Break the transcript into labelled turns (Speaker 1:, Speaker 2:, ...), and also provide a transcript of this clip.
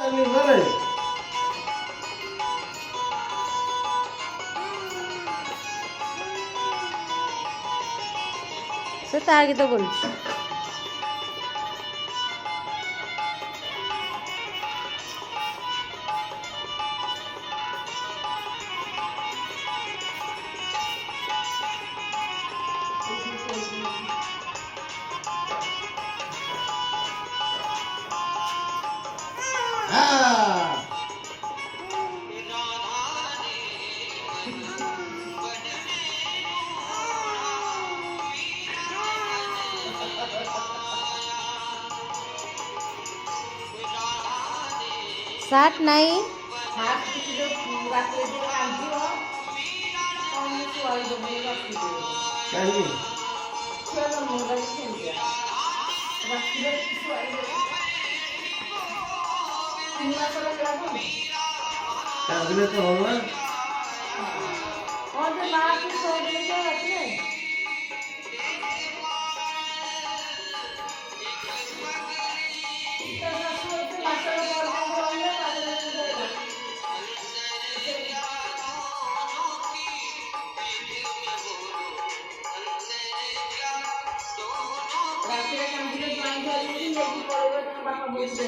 Speaker 1: আমি মানে
Speaker 2: সে তা আগে তো বলছি শার্ট নাই
Speaker 3: হাত কিছু রাখলে দিয়ে কাঁদছিল অন্য সোয়াই দেবো রাখতে দেবো
Speaker 1: কাহিনী
Speaker 3: ছেলে মোবাইল খেলতে রাখলে সোয়াই দেবো 3 মাস হলে রাখুন
Speaker 1: কাঁদলে তো হল না
Speaker 3: আমাদের মা কি সোয়াই দিলে কেউ রাখলে রাত্রে কাঁদলে জয়েন্ট হয়ে গেলে পরে তোমার বাবা বলতে